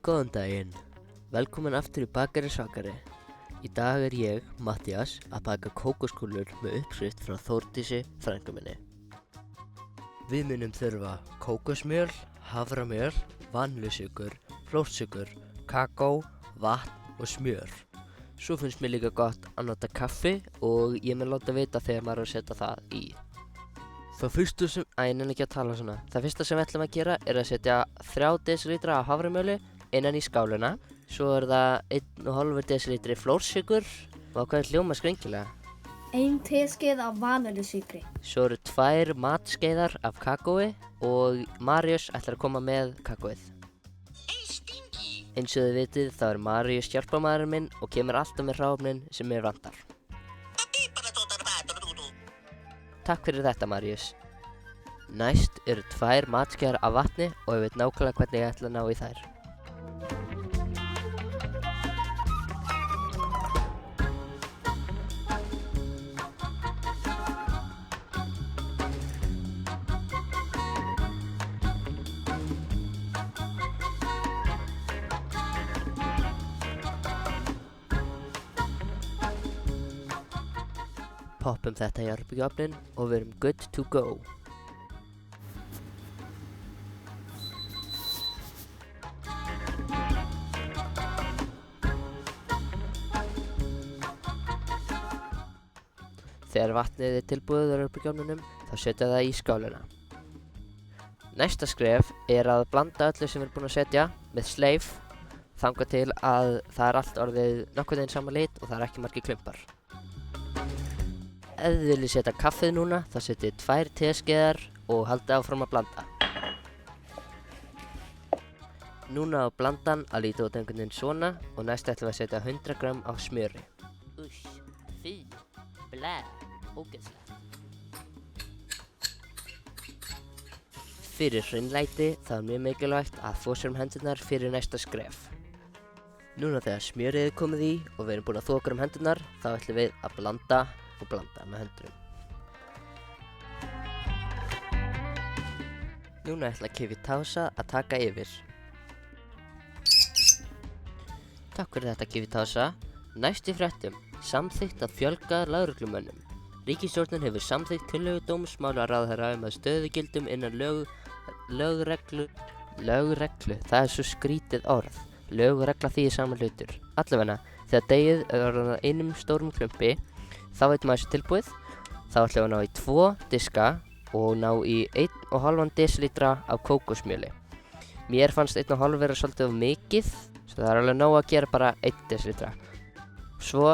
Góðan daginn, velkomin aftur í Bakari Svakari. Í dag er ég, Matthías, að baka kókoskúlur með uppskrift frá Þórdísi frænku minni. Við munum þurfa kókosmjöl, haframjöl, vanillusykur, flórsykur, kakó, vatn og smjör. Svo finnst mér líka gott að nota kaffi og ég mun láta vita þegar maður er að setja það í. Það fyrsta sem við ætlum að gera er að setja 3 dl af haframjöli innan í skáluna. Svo er það 1,5 dl flórsykur og hvað hljóma skringilega. 1 teskeið af vanillusykri. Svo eru 2 matskeiðar af kakói og Marius ætlar að koma með kakóið. Eins og þið vitið þá er Marius hjálparmaðurinn minn og kemur alltaf með hráefnin sem mér vantar. Takk fyrir þetta, Marius. Næst eru 2 matskeiðar af vatni og ég veit nákvæmlega hvernig ég ætla að ná í þær. Poppum þetta í örbylgjuofninn og við erum good to go. Þegar vatnið er tilbúið úr örbylgjuofninum þá setja það í skálina. Næsta skref er að blanda öllu sem við erum búin að setja með sleif þangað til að það er allt orðið nokkuð eins sama lit og það er ekki margir klumpar. Ef þið viljið setja kaffið núna, þá setjið 2 teskeiðar og haldið áfram að blanda. Núna á blandan að líta út einhvern veginn svona og næst ætlum við að setja 100 g af smjöri. Uss, fy, blæ, ógeðslegt. Fyrir hreinlæti þá er mjög mikilvægt að þvo sér hendurnar fyrir næsta skref. Núna þegar smjörið er komið í og við erum búin að þvo okkur hendurnar, þá ætlum við að blanda með höndunum. Núna ætla Kivitasa að taka yfir. Takk fyrir þetta, Kivitasa. Næst í fréttum, samþykkt að fjölga lögreglumönnum. Ríkisstjórnin hefur samþykkt tillögu dómsmálaráðherra að stöðugildum innan lögreglu, það er svo skrítið orð. Lögregla þýðir sama hlutur. Allavega, þegar degið er orðið að einum stórum klumpi, þá veit maður þessu tilbúið. Þá ætlum við að ná í 2 diska og ná í 1,5 dl af kókosmjöli. Mér fannst 1,5 vera svolítið of mikið, svo það er alveg nóg að gera bara 1 dl. Svo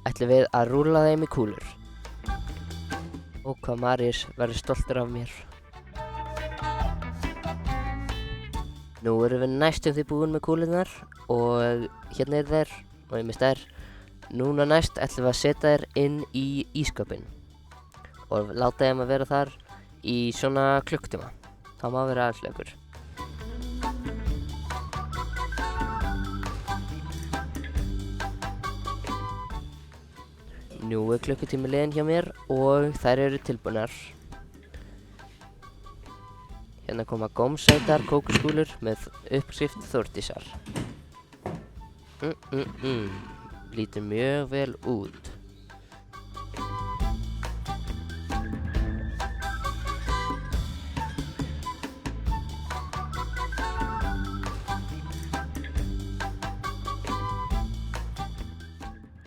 ætlum við að rúlla þeim í kúlur. Og hvað Marius verður stoltur af mér. Nú erum við næstum því búin með kúlurnar og hérna eru þær og ég mist þær. Núna næst ætlum við að setja þær inn í ísskápinn og láta þeim að vera þar í svona klukktíma. Það má vera aðeins lengur. Nú er klukkutími liðinn hjá mér og þær eru tilbúnar. Hérna koma gómsætar kókoskúlur með uppskrift Þórdísar. Lítur mjög vel út.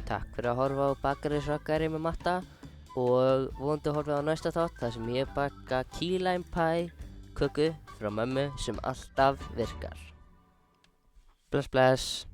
Takk fyrir að horfa á Bakari Svakari með Matta og vonandi horfa á næsta þátt þar sem ég baka key lime pie köku frá mömmu sem alltaf virkar. Bless bless.